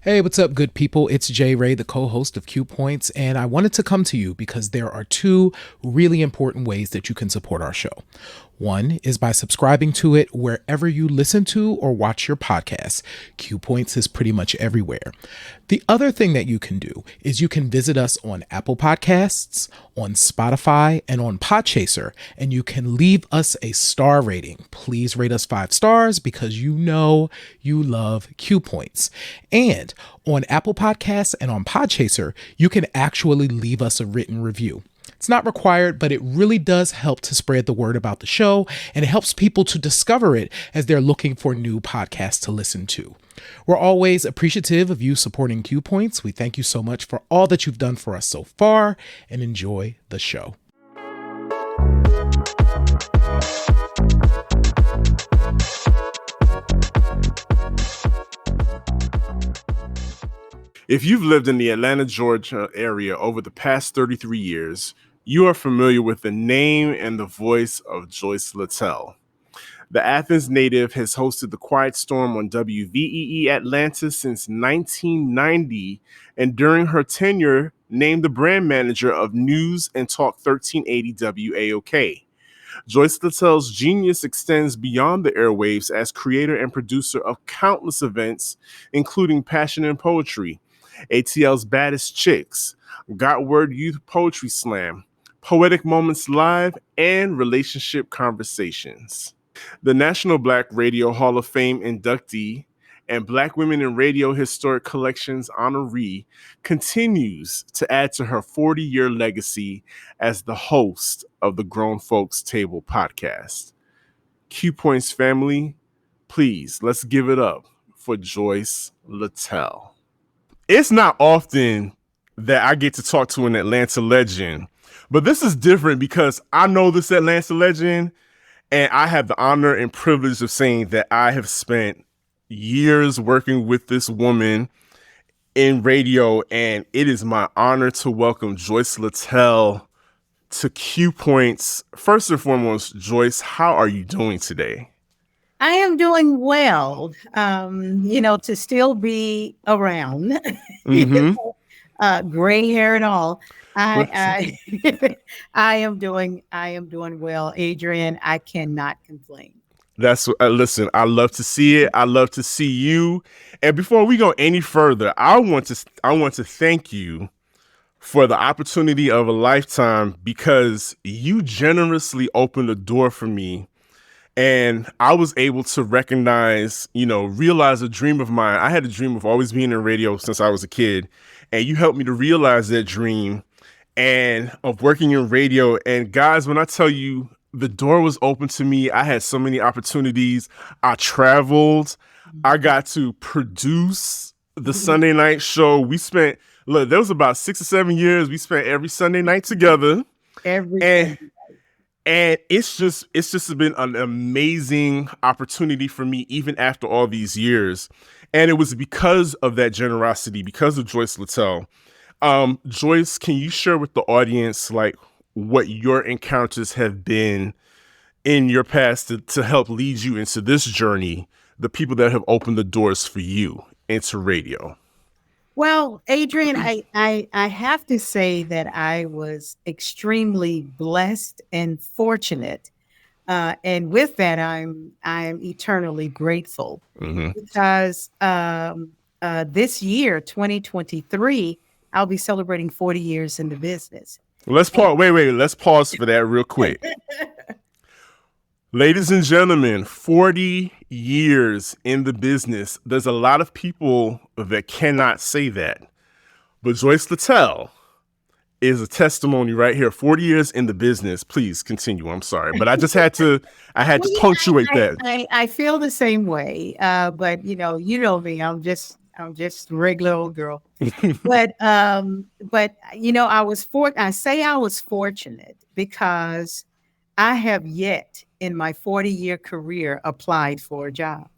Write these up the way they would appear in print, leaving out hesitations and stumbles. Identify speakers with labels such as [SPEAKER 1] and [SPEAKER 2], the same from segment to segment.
[SPEAKER 1] Hey, what's up, good people? It's Jay Ray, the co host of Q Points, and I wanted to come to you because there are two really important ways that you can support our show. One is by subscribing to it wherever you listen to or watch your podcasts. Q Points is pretty much everywhere. The other thing that you can do is you can visit us on Apple Podcasts, on Spotify, and on Podchaser, and you can leave us a star rating. Please rate us 5 stars because you know you love Q Points. And on Apple Podcasts and on Podchaser, you can actually leave us a written review. It's not required, but it really does help to spread the word about the show, and it helps people to discover it as they're looking for new podcasts to listen to. We're always appreciative of you supporting Q Points. We thank you so much for all that you've done for us so far, and enjoy the show.
[SPEAKER 2] If you've lived in the Atlanta, Georgia area over the past 33 years, you are familiar with the name and the voice of Joyce Littell. The Athens native has hosted The Quiet Storm on WVEE Atlanta since 1990, and during her tenure, named the brand manager of News and Talk 1380 WAOK. Joyce Littell's genius extends beyond the airwaves as creator and producer of countless events, including Passion and Poetry, ATL's Baddest Chicks, Got Word Youth Poetry Slam, Poetic Moments Live, and Relationship Conversations. The National Black Radio Hall of Fame inductee and Black Women in Radio Historic Collections honoree continues to add to her 40-year legacy as the host of the Grown Folks Table podcast. Q Points family, please, let's give it up for Joyce Littell. It's not often that I get to talk to an Atlanta legend, but this is different because I know this Atlanta legend, and I have the honor and privilege of saying that I have spent years working with this woman in radio, and it is my honor to welcome Joyce Littell to Q Points. First and foremost, Joyce, how are you doing today?
[SPEAKER 3] I am doing well, to still be around,
[SPEAKER 2] Mm-hmm.
[SPEAKER 3] gray hair and all. I, I am doing well, Adrian. I cannot complain.
[SPEAKER 2] That's listen, I love to see it. I love to see you. And before we go any further, I want to thank you for the opportunity of a lifetime because you generously opened a door for me. And I was able to realize a dream of mine. I had a dream of always being in radio since I was a kid. And you helped me to realize that dream and of working in radio. And guys, when I tell you the door was open to me, I had so many opportunities. I traveled. I got to produce the Sunday night show. There was about 6 or 7 years we spent every Sunday night together. And it's just been an amazing opportunity for me, even after all these years. And it was because of that generosity, because of Joyce Littell. Joyce, can you share with the audience what your encounters have been in your past to help lead you into this journey, the people that have opened the doors for you into radio?
[SPEAKER 3] Well, Adrian, I have to say that I was extremely blessed and fortunate. And with that, I'm eternally grateful because this year, 2023, I'll be celebrating 40 years in the business.
[SPEAKER 2] Let's pause. Wait. Let's pause for that real quick. Ladies and gentlemen, 40 years in the business. There's a lot of people that cannot say that. But Joyce Littell is a testimony right here. 40 years in the business. Please continue. I'm sorry. But I just had to punctuate that.
[SPEAKER 3] I feel the same way. But you know me. I'm just a regular old girl. but I was fortunate because I have yet in my 40-year career applied for a job.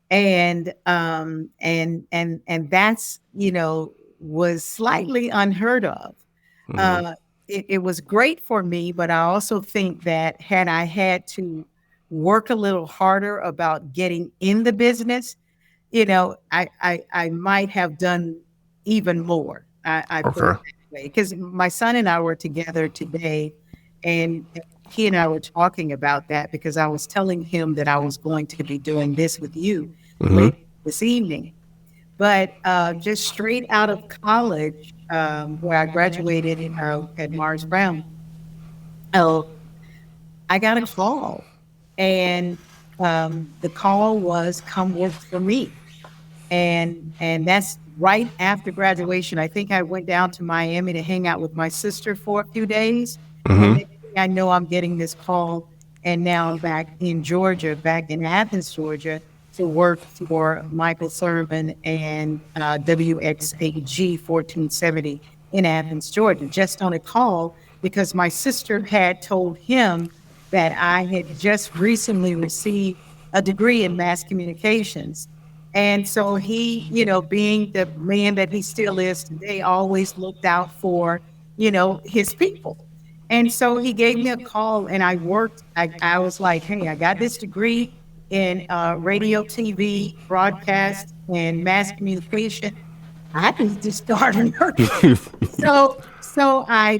[SPEAKER 3] And that's, was slightly unheard of. It was great for me, but I also think that had I had to work a little harder about getting in the business, I might have done even more. I put it
[SPEAKER 2] Okay.
[SPEAKER 3] that way because my son and I were together today, and he and I were talking about that because I was telling him that I was going to be doing this with you
[SPEAKER 2] Hmm.
[SPEAKER 3] later this evening. But just straight out of college, where I graduated at Mars Brown, oh, I got a call, and the call was come work for me, and that's right after graduation. I think I went down to Miami to hang out with my sister for a few days, and
[SPEAKER 2] Hmm.
[SPEAKER 3] then I know I'm getting this call, and now I'm back in Georgia, back in Athens, Georgia, to work for Michael Sermon and WXAG 1470 in Athens, Georgia, just on a call because my sister had told him that I had just recently received a degree in mass communications. And so he, being the man that he still is today, always looked out for, his people. And so he gave me a call and I worked. I was like, hey, I got this degree in radio, TV, broadcast, and mass communication. I need to start working. So I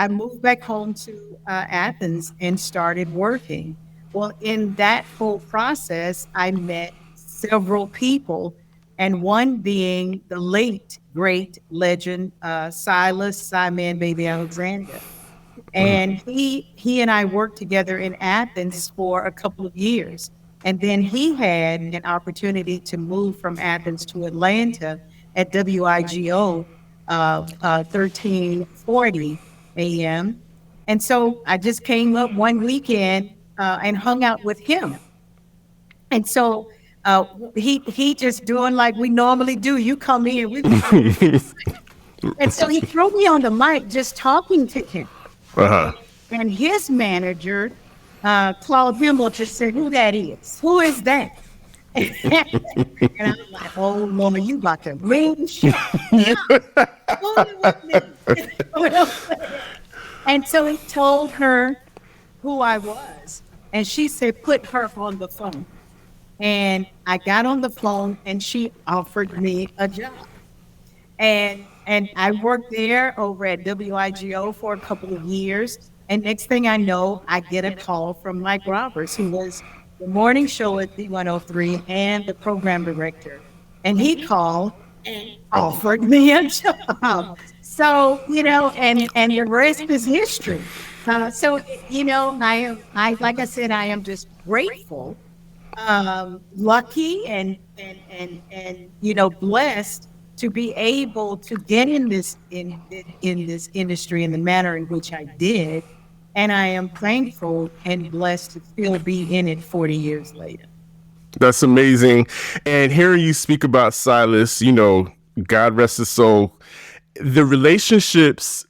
[SPEAKER 3] moved back home to Athens and started working. Well, in that whole process, I met several people, and one being the late great legend Silas Simon Baby Alexander. And he and I worked together in Athens for a couple of years. And then he had an opportunity to move from Athens to Atlanta at WIGO 1340 AM. And so I just came up one weekend and hung out with him. And so he just doing like we normally do. You come in, and so he threw me on the mic just talking to him.
[SPEAKER 2] Uh-huh.
[SPEAKER 3] And his manager called him up and said, "Who that is? Who is that?" And I'm like, "Oh, mama, you about to ring shit." And so he told her who I was. And she said, "Put her on the phone." And I got on the phone and she offered me a job. And I worked there over at WIGO for a couple of years. And next thing I know, I get a call from Mike Roberts, who was the morning show at B103 and the program director. And he called and offered me a job. So, and the rest is history. Like I said, I am just grateful, lucky and blessed to be able to get in this industry in the manner in which I did, and I am thankful and blessed to still be in it 40 years later.
[SPEAKER 2] That's amazing. And hearing you speak about Silas, God rest his soul, the relationships,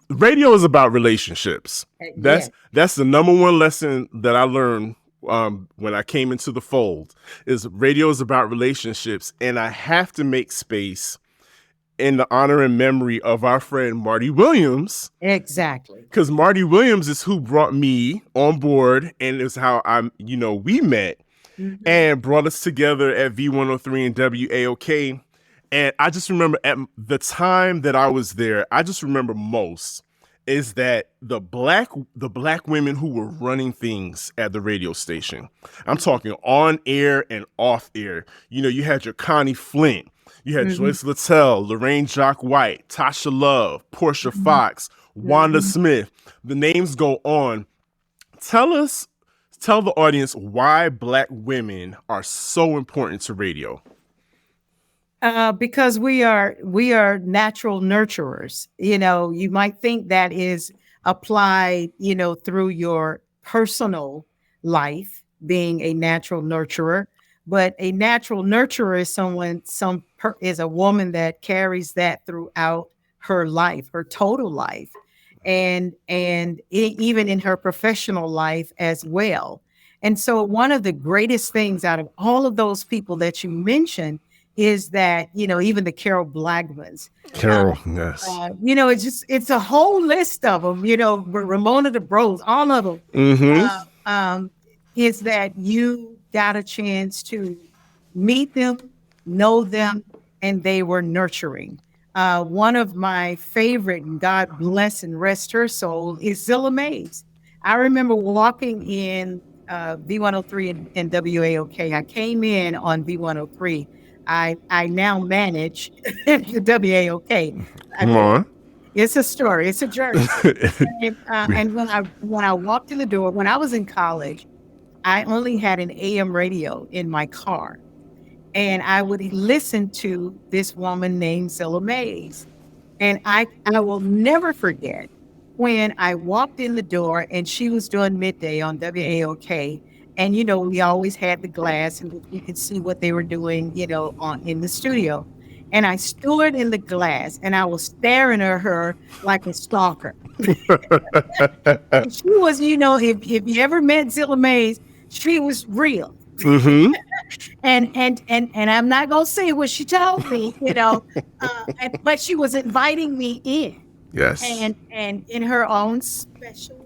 [SPEAKER 2] radio is about relationships.
[SPEAKER 3] Yes.
[SPEAKER 2] That's the number one lesson that I learned when I came into the fold is radio is about relationships. And I have to make space in the honor and memory of our friend Marty Williams.
[SPEAKER 3] Exactly.
[SPEAKER 2] Because Marty Williams is who brought me on board and is how we met and brought us together at V103 and WAOK. And I just remember at the time that I was there, I just remember most is that the black women who were running things at the radio station. I'm talking on air and off air. You had your Connie Flint, you had Joyce Littell, Lorraine Jock White, Tasha Love, Portia Fox, Wanda Smith. The names go on. Tell the audience why black women are so important to radio.
[SPEAKER 3] Because we are natural nurturers. You might think that is applied, through your personal life, being a natural nurturer. But a natural nurturer is is a woman that carries that throughout her life, her total life, and even in her professional life as well. And so, one of the greatest things out of all of those people that you mentioned is that, even the Carol Blackmans.
[SPEAKER 2] Carol, yes.
[SPEAKER 3] It's a whole list of them, Ramona DeBrose, all of them. Is that you got a chance to meet them, know them, and they were nurturing. One of my favorite, and God bless and rest her soul, is Zilla Mays. I remember walking in V103 and WAOK. I came in on V103. I now manage the WAOK.
[SPEAKER 2] Come on.
[SPEAKER 3] It's a story. It's a journey. And when I walked in the door, when I was in college, I only had an AM radio in my car. And I would listen to this woman named Zilla Mays. And I will never forget when I walked in the door and she was doing midday on WAOK. And, you know, we always had the glass and you could see what they were doing, you know, in the studio. And I stood in the glass and I was staring at her like a stalker. And she was, you know, if you ever met Zilla Mays, she was real.
[SPEAKER 2] Mm-hmm.
[SPEAKER 3] And I'm not gonna say what she told me, you know, but she was inviting me in.
[SPEAKER 2] Yes.
[SPEAKER 3] And in her own special way.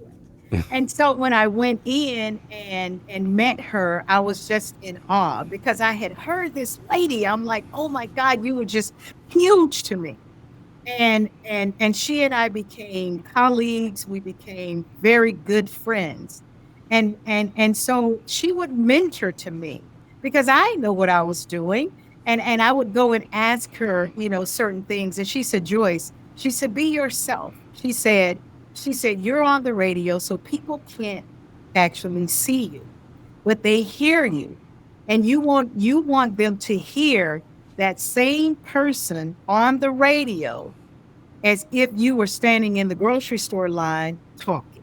[SPEAKER 3] And so when I went in and met her, I was just in awe because I had heard this lady. I'm like, oh my God, you were just huge to me. And she and I became colleagues. We became very good friends. And so she would mentor to me because I know what I was doing. And I would go and ask her, you know, certain things. And she said, Joyce, she said, be yourself. She said, you're on the radio, so people can't actually see you, but they hear you. And you want them to hear that same person on the radio as if you were standing in the grocery store line talking.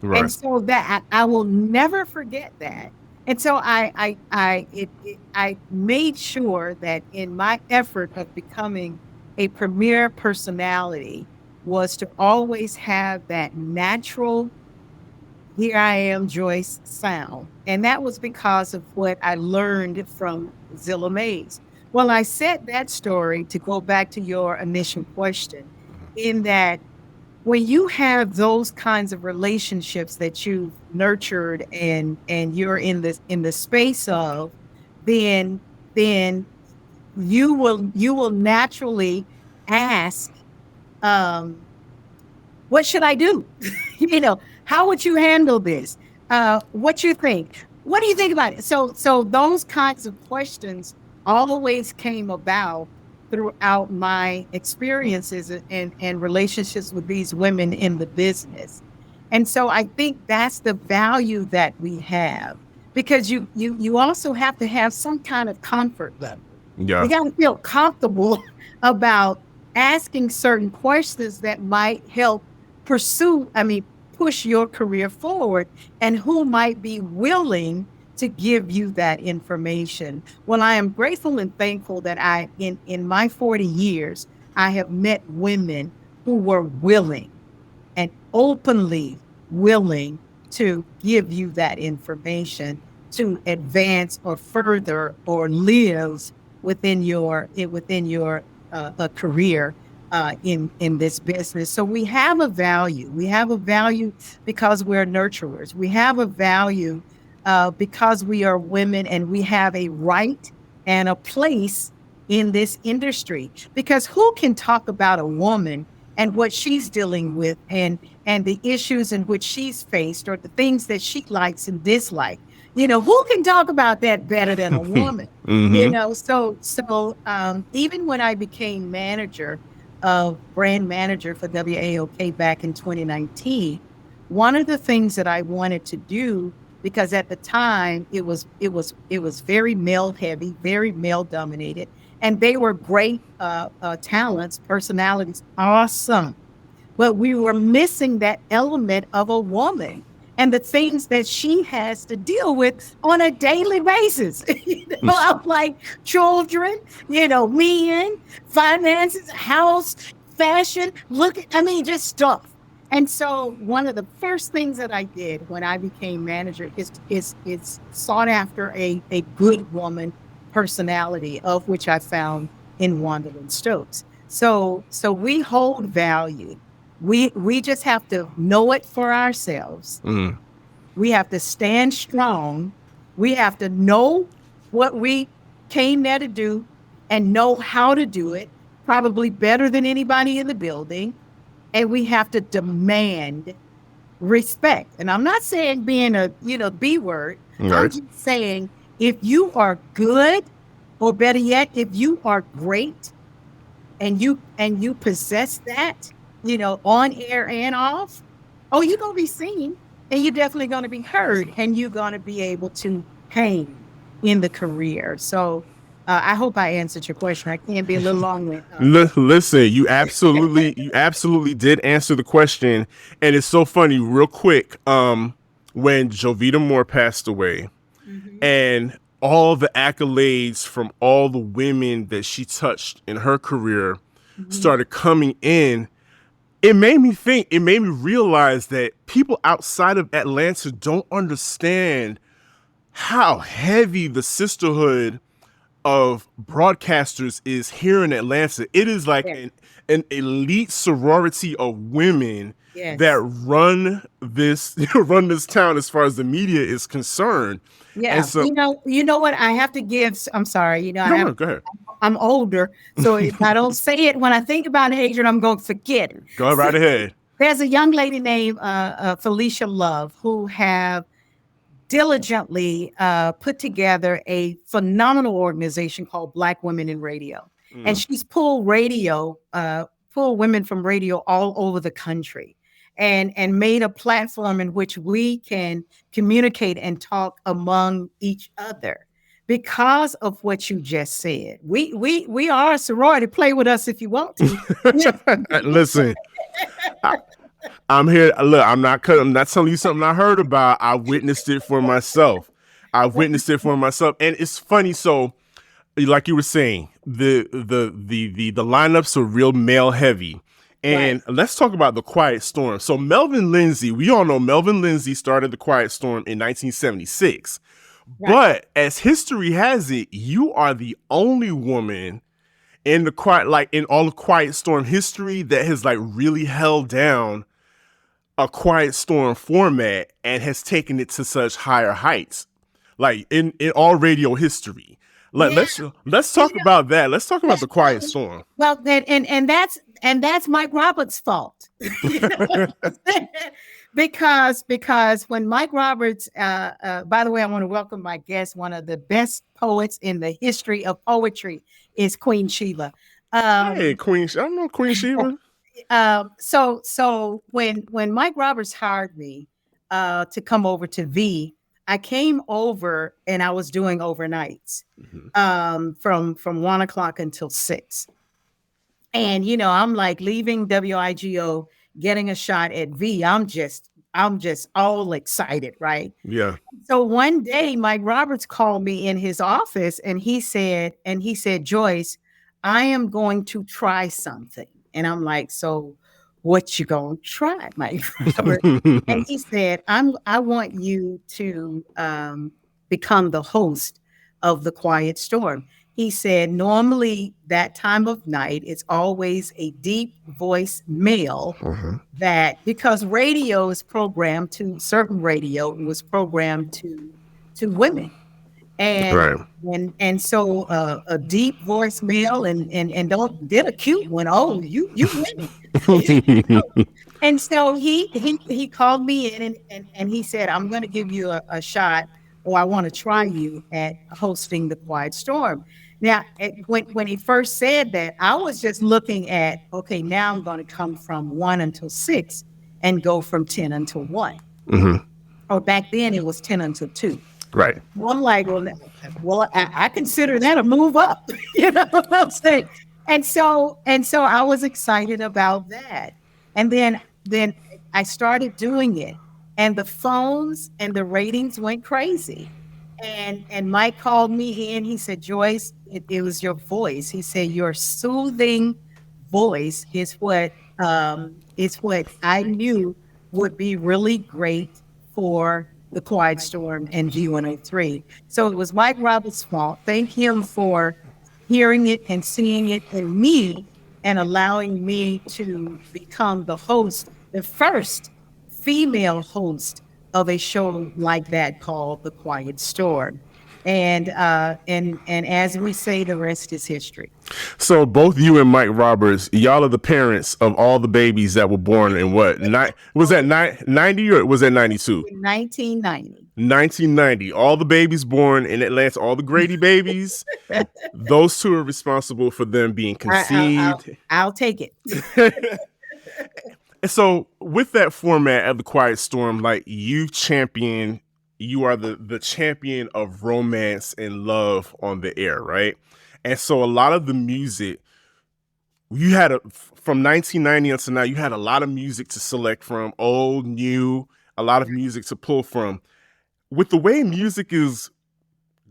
[SPEAKER 2] Right.
[SPEAKER 3] And so that I will never forget that. And so I made sure that in my effort of becoming a premier personality was to always have that natural, here I am, Joyce sound. And that was because of what I learned from Zilla Mays. Well, I said that story to go back to your initial question, in that when you have those kinds of relationships that you've nurtured and you're in the space of, then you will naturally ask, what should I do? You know, how would you handle this? What you think? What do you think about it? So those kinds of questions always came about throughout my experiences and relationships with these women in the business. And so I think that's the value that we have, because you also have to have some kind of comfort level.
[SPEAKER 2] Yeah.
[SPEAKER 3] You got to feel comfortable about asking certain questions that might help push your career forward, and who might be willing to give you that information. Well, I am grateful and thankful that in my 40 years, I have met women who were willing and openly willing to give you that information to advance or further or live within your career in this business. So we have a value. We have a value because we're nurturers. We have a value because we are women, and we have a right and a place in this industry. Because who can talk about a woman and what she's dealing with and the issues in which she's faced, or the things that she likes and dislikes? You know, who can talk about that better than a woman?
[SPEAKER 2] Mm-hmm.
[SPEAKER 3] You know, so even when I became brand manager for WAOK back in 2019, one of the things that I wanted to do, because at the time it was very male heavy, very male dominated, and they were great talents, personalities, awesome, but we were missing that element of a woman and the things that she has to deal with on a daily basis. You know, I'm like children, you know, men, finances, house, fashion, just stuff. And so one of the first things that I did when I became manager is sought after a good woman personality, of which I found in Wandalyn Stokes. So we hold value. We just have to know it for ourselves. We have to stand strong. We have to know what we came there to do and know how to do it, probably better than anybody in the building. And we have to demand respect. And I'm not saying being a, B word. I'm
[SPEAKER 2] Right.
[SPEAKER 3] just saying if you are good, or better yet, if you are great and you possess that, on air and off, oh, you're gonna be seen and you're definitely gonna be heard and you're gonna be able to hang in the career. So I hope I answered your question. I can't be a little long-winded.
[SPEAKER 2] Listen, you absolutely did answer the question, and it's so funny. Real quick, when Jovita Moore passed away,
[SPEAKER 3] Mhm.
[SPEAKER 2] and all the accolades from all the women that she touched in her career
[SPEAKER 3] Mhm.
[SPEAKER 2] started coming in, it made me think. It made me realize that people outside of Atlanta don't understand how heavy the sisterhood of broadcasters is here in Atlanta. It is like
[SPEAKER 3] Yes.
[SPEAKER 2] an elite sorority of women that
[SPEAKER 3] Yes.
[SPEAKER 2] run this town as far as the media is concerned. And
[SPEAKER 3] Yeah.
[SPEAKER 2] so,
[SPEAKER 3] You know what I have to give. I'm sorry.
[SPEAKER 2] no, no, go ahead.
[SPEAKER 3] I'm older. So if I don't say it, when I think about Adrian, I'm going to forget it.
[SPEAKER 2] Go
[SPEAKER 3] So
[SPEAKER 2] right ahead.
[SPEAKER 3] there's a young lady named Felicia Love who have diligently put together a phenomenal organization called Black Women in Radio. And
[SPEAKER 2] Mm.
[SPEAKER 3] she's pulled women from radio all over the country and made a platform in which we can communicate and talk among each other because of what you just said. We are a sorority. Play with us if you want to.
[SPEAKER 2] Listen, I, I'm here. Look, I'm not telling you something I heard about. I witnessed it for myself. I've witnessed it for myself, and it's funny. So, like you were saying, the lineups are real male heavy.
[SPEAKER 3] Right.
[SPEAKER 2] And let's talk about the Quiet Storm. So Melvin Lindsay, we all know Melvin Lindsay started the Quiet Storm in 1976.
[SPEAKER 3] Right.
[SPEAKER 2] But as history has it, you are the only woman in the quiet, like in all of Quiet Storm history, that has like really held down a Quiet Storm format and has taken it to such higher heights, like in all radio history. Like
[SPEAKER 3] Yeah.
[SPEAKER 2] let's talk about that. Let's talk about the Quiet Storm.
[SPEAKER 3] Well, then, and that's Mike Roberts' fault. You know? Because when Mike Roberts, by the way, I want to welcome my guest. One of the best poets in the history of poetry is Queen Sheila.
[SPEAKER 2] Hey, Queen, I don't know Queen Sheba.
[SPEAKER 3] So when Mike Roberts hired me to come over to V, I came over and I was doing overnights
[SPEAKER 2] Mhm.
[SPEAKER 3] from 1 o'clock until 6. And I'm like leaving WIGO, getting a shot at V. I'm just all excited, right?
[SPEAKER 2] Yeah.
[SPEAKER 3] So one day Mike Roberts called me in his office and he said, Joyce, I am going to try something. And I'm like, so what you gonna try, Mike Roberts? And he said, I want you to become the host of the Quiet Storm. He said, normally that time of night, it's always a deep voice male
[SPEAKER 2] Uh-huh.
[SPEAKER 3] that because radio is programmed to certain radio was programmed to women and
[SPEAKER 2] Right.
[SPEAKER 3] so a deep voice male and don't did a cute one. Oh, you women. And so he called me in and he said, I'm going to give you a shot, or I want to try you at hosting the Quiet Storm. Now, when he first said that, I was just looking at, okay, now I'm going to come from 1 until 6 and go from 10 until 1.
[SPEAKER 2] Hmm.
[SPEAKER 3] Or back then it was 10 until 2.
[SPEAKER 2] Right.
[SPEAKER 3] Well, I'm like, well, I consider that a move up. You know what I'm saying? And so I was excited about that. And then I started doing it, and the phones and the ratings went crazy. And Mike called me in. He said, Joyce, it was your voice. He said, your soothing voice is what I knew would be really great for the Quiet Storm and G103. So it was Mike Roberts' fault. Thank him for hearing it and seeing it in me and allowing me to become the host, the first female host of a show like that called The Quiet Storm. And as we say, the rest is history.
[SPEAKER 2] So both you and Mike Roberts, y'all are the parents of all the babies that were born in what? Was that 90 or was that 92?
[SPEAKER 3] 1990.
[SPEAKER 2] 1990. All the babies born in Atlanta, all the Grady babies, those two are responsible for them being conceived.
[SPEAKER 3] I'll take it.
[SPEAKER 2] So with that format of the Quiet Storm, like you are the champion of romance and love on the air, right? And so a lot of the music you had from 1990 until now, you had a lot of music to select from, old, new, a lot of music to pull from. With the way music is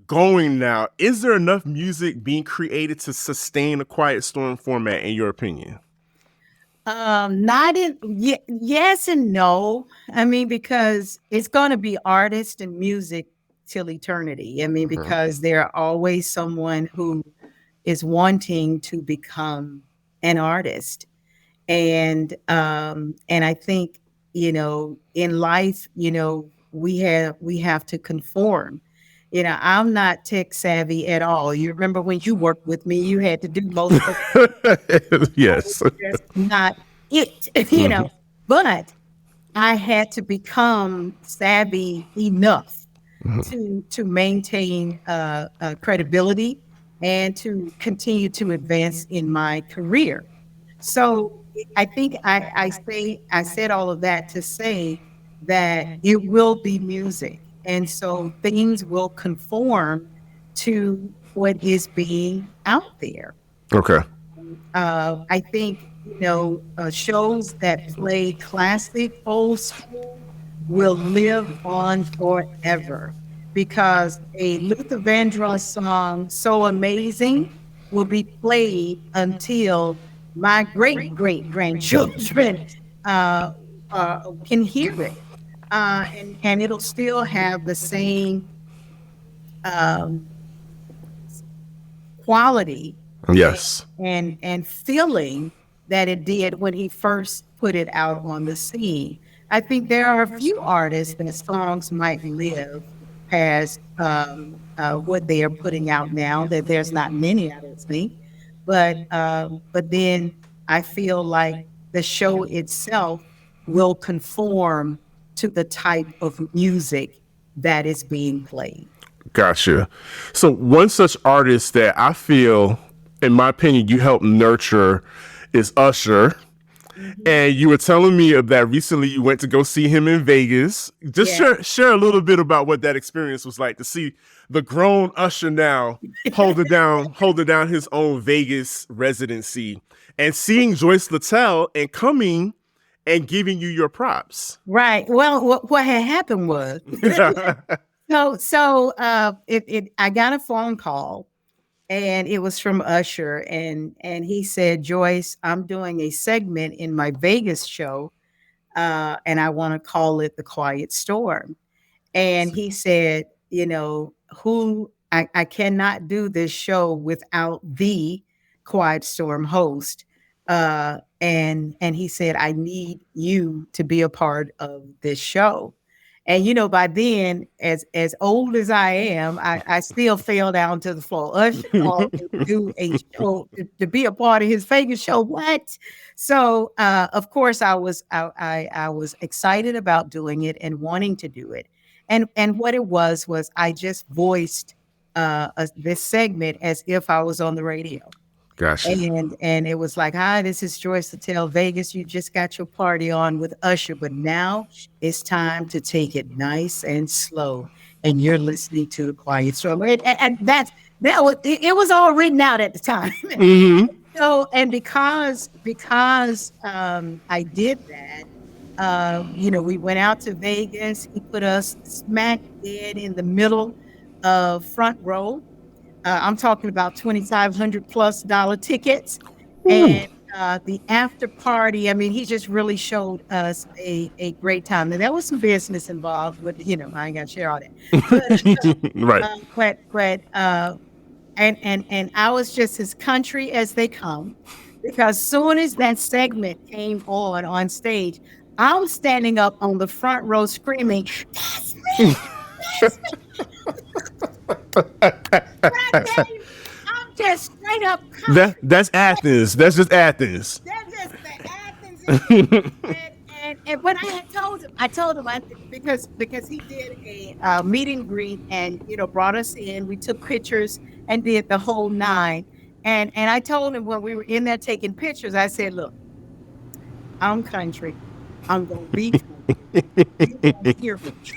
[SPEAKER 2] going now, is there enough music being created to sustain a Quiet Storm format, in your opinion?
[SPEAKER 3] Yes and no. I mean, because it's going to be artists and music till eternity. I mean, because there are always someone who is wanting to become an artist. And I think, in life, we have to conform. I'm not tech savvy at all. You remember when you worked with me, you had to do most of it.
[SPEAKER 2] Yes.
[SPEAKER 3] That's not it, but I had to become savvy enough to maintain credibility and to continue to advance in my career. So I think I said all of that to say that it will be music. And so things will conform to what is being out there.
[SPEAKER 2] Okay.
[SPEAKER 3] I think, shows that play classic old school will live on forever because a Luther Vandross song, So Amazing, will be played until my great-great-grandchildren can hear it. And it'll still have the same quality,
[SPEAKER 2] yes,
[SPEAKER 3] and feeling that it did when he first put it out on the scene. I think there are a few artists that songs might live past what they are putting out now. That there's not many, I don't think, but then I feel like the show itself will conform to the type of music that is being played.
[SPEAKER 2] Gotcha. So one such artist that I feel, in my opinion, you help nurture is Usher. And you were telling me of that recently you went to go see him in Vegas. Just share a little bit about what that experience was like to see the grown Usher now holding down his own Vegas residency and seeing Joyce Littell and coming and giving you your props.
[SPEAKER 3] Right. Well, what had happened was, I got a phone call, and it was from Usher, and he said, "Joyce, I'm doing a segment in my Vegas show, and I want to call it The Quiet Storm." And he said, I cannot do this show without the Quiet Storm host. And he said, I need you to be a part of this show. And by then, as old as I am, I still fell down to the floor. Usher called me to do a show, to be a part of his Vegas show. What? So of course I was excited about doing it and wanting to do it. And what it was I just voiced this segment as if I was on the radio.
[SPEAKER 2] Gotcha.
[SPEAKER 3] And it was like, hi, this is Joyce Littell, Vegas. You just got your party on with Usher, but now it's time to take it nice and slow. And you're listening to The Quiet Storm. And it was all written out at the time.
[SPEAKER 2] Mm-hmm.
[SPEAKER 3] So, and because I did that, we went out to Vegas. He put us smack dead in the middle of front row. I'm talking about $2,500+ tickets. Ooh. And the after party, I mean, he just really showed us a great time. Now, there was some business involved, but I ain't got to share all that. But,
[SPEAKER 2] right.
[SPEAKER 3] And I was just as country as they come, because soon as that segment came on stage, I was standing up on the front row screaming, "That's me! That's me!" I tell you, I'm just straight up country.
[SPEAKER 2] That's Athens. That's just Athens.
[SPEAKER 3] That's just the Athens in me. And when I told him because he did a meet and greet and brought us in. We took pictures and did the whole nine. And I told him when we were in there taking pictures, I said, "Look, I'm country. I'm gonna be country. You gonna hear from me."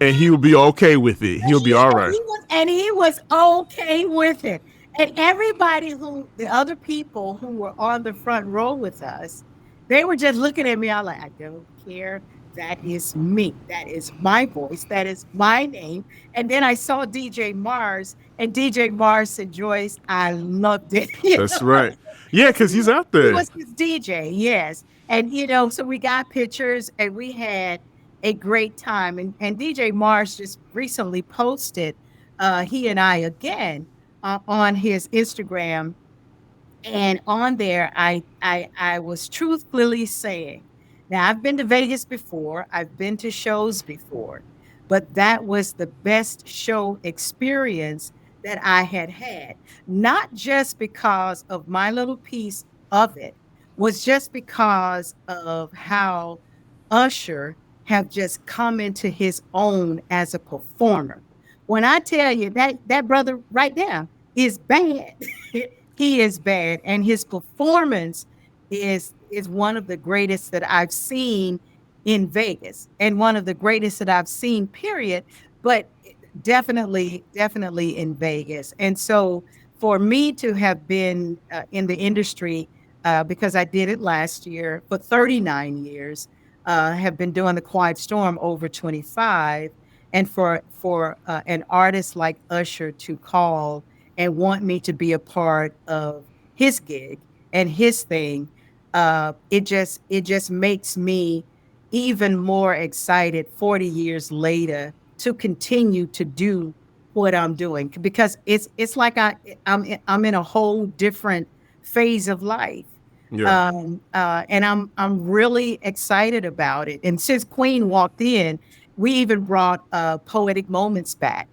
[SPEAKER 2] And he will be okay with it. He'll be all right.
[SPEAKER 3] He was okay with it. And the other people who were on the front row with us, they were just looking at me. I like, I don't care. That is me. That is my voice. That is my name. And then I saw DJ Mars, and DJ Mars said, "Joyce, I loved it."
[SPEAKER 2] That's right. Yeah, because he's out
[SPEAKER 3] He
[SPEAKER 2] there.
[SPEAKER 3] was his DJ, yes. And so we got pictures and we had a great time. And DJ Mars just recently posted he and I again on his Instagram. And on there, I was truthfully saying, now I've been to Vegas before, I've been to shows before, but that was the best show experience that I had had. Not just because of my little piece of it, was just because of how Usher have just come into his own as a performer. When I tell you that brother right there is bad. He is bad, and his performance is one of the greatest that I've seen in Vegas, and one of the greatest that I've seen, period. But definitely in Vegas. And so for me to have been in the industry, because I did it last year for 39 years, have been doing the Quiet Storm over 25, and for an artist like Usher to call and want me to be a part of his gig and his thing, it just makes me even more excited 40 years later to continue to do what I'm doing, because it's like I'm in a whole different phase of life.
[SPEAKER 2] Yeah.
[SPEAKER 3] And I'm really excited about it. And since Queen walked in, we even brought Poetic Moments back.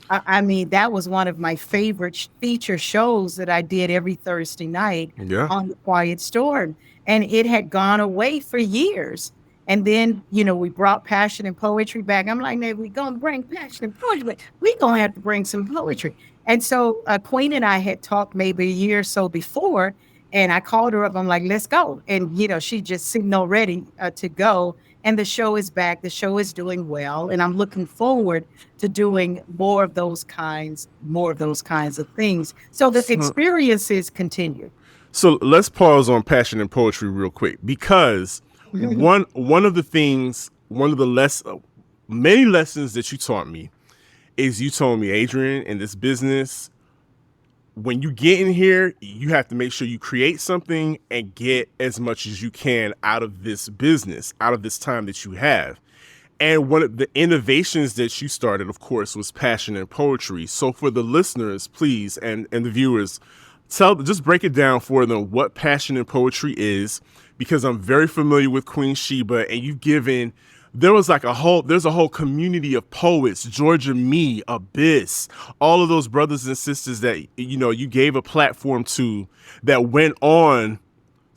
[SPEAKER 3] I mean, that was one of my favorite feature shows that I did every Thursday night
[SPEAKER 2] Yeah.
[SPEAKER 3] on the Quiet Storm. And it had gone away for years. And then, we brought Passion and Poetry back. I'm like, we're going to bring Passion and Poetry back. We're going to have to bring some poetry. And so Queen and I had talked maybe a year or so before. And I called her up. I'm like, let's go. And, she just signaled ready to go. And the show is back. The show is doing well. And I'm looking forward to doing more of those kinds of things. So the experiences continue.
[SPEAKER 2] So let's pause on Passion and Poetry real quick, because one of the many lessons that you taught me is, you told me, Adrian, in this business, when you get in here, you have to make sure you create something and get as much as you can out of this business, out of this time that you have. And one of the innovations that you started, of course, was Passion and Poetry. So for the listeners, please, and the viewers, just break it down for them what Passion and Poetry is, because I'm very familiar with Queen Sheba, and you've given, there's a whole community of poets, Georgia Me, Abyss, all of those brothers and sisters that, you gave a platform to, that went on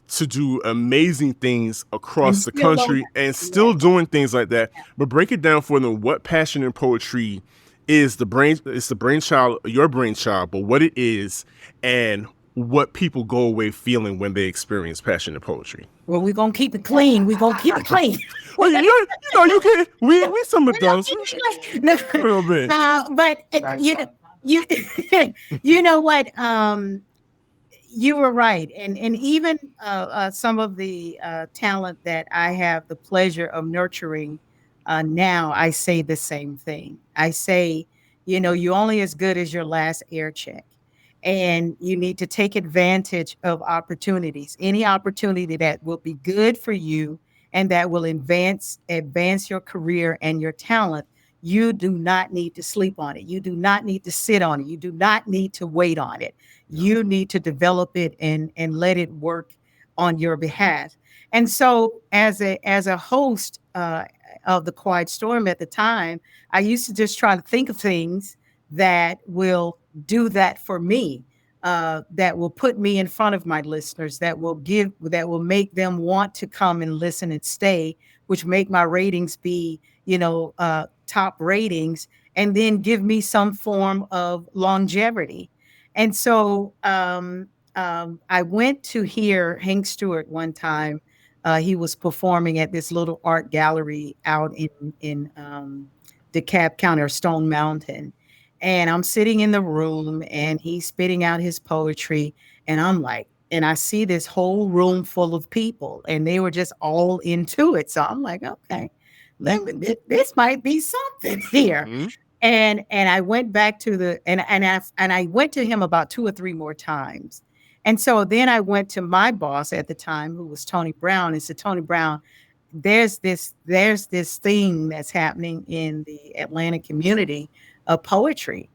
[SPEAKER 2] to do amazing things across the country and still doing things like that. But break it down for them what Passion and Poetry is. It's your brainchild, but what it is and what people go away feeling when they experience Passion and Poetry.
[SPEAKER 3] Well, we're going to keep it clean. Well,
[SPEAKER 2] you can, we some adults. A little bit.
[SPEAKER 3] But you know what? You were right. And even some of the talent that I have the pleasure of nurturing now, I say the same thing. I say, you're only as good as your last air check. And you need to take advantage of opportunities, any opportunity that will be good for you and that will advance your career and your talent. You do not need to sleep on it. You do not need to sit on it. You do not need to wait on it. You need to develop it and let it work on your behalf. And so as a host, of the Quiet Storm at the time, I used to just try to think of things that will do that for me, that will put me in front of my listeners, that will make them want to come and listen and stay, which make my ratings be, top ratings, and then give me some form of longevity. And so I went to hear Hank Stewart one time. He was performing at this little art gallery out in DeKalb County or Stone Mountain. And I'm sitting in the room and he's spitting out his poetry. And I'm like, and I see this whole room full of people and they were just all into it. So I'm like, okay, this might be something here.
[SPEAKER 2] Mhm.
[SPEAKER 3] And I went back to I went to him about 2 or 3 more times. And so then I went to my boss at the time, who was Tony Brown, and said, Tony Brown, there's this thing that's happening in the Atlanta community of poetry,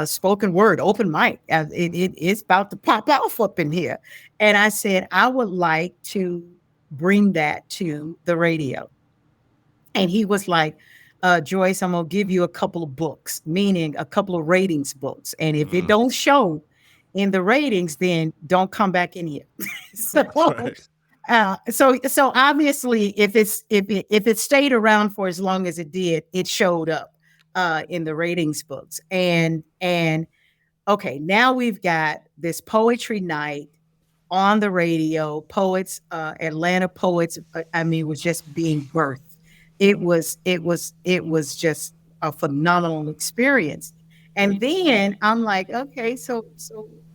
[SPEAKER 3] spoken word, open mic. It's about to pop off up in here. And I said, I would like to bring that to the radio. And he was like, Joyce, I'm going to give you a couple of books, meaning a couple of ratings books. And if it don't show in the ratings, then don't come back in here. So,
[SPEAKER 2] Right.
[SPEAKER 3] so obviously, if it stayed around for as long as it did, it showed up in the ratings books. And okay, now we've got this poetry night on the radio. Atlanta poets. Was just being birthed. It was just a phenomenal experience. And then I'm like, okay, so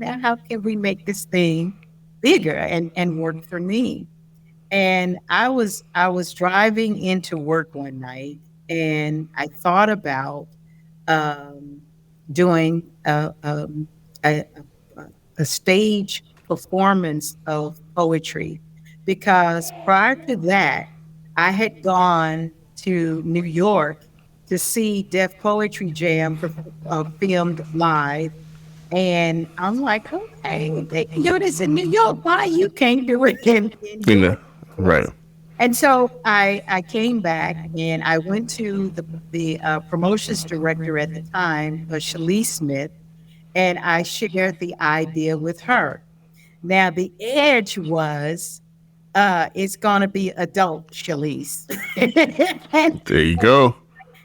[SPEAKER 3] now how can we make this thing bigger and work for me? And I was driving into work one night and I thought about doing a stage performance of poetry, because prior to that, I had gone to New York to see Def Poetry Jam filmed live. And I'm like, okay, they can do this in New York. Why you can't do it in
[SPEAKER 2] Right.
[SPEAKER 3] And so I came back and I went to the promotions director at the time, Shalice Smith, and I shared the idea with her. Now the edge was it's gonna be adult Shalice. and,
[SPEAKER 2] There you go.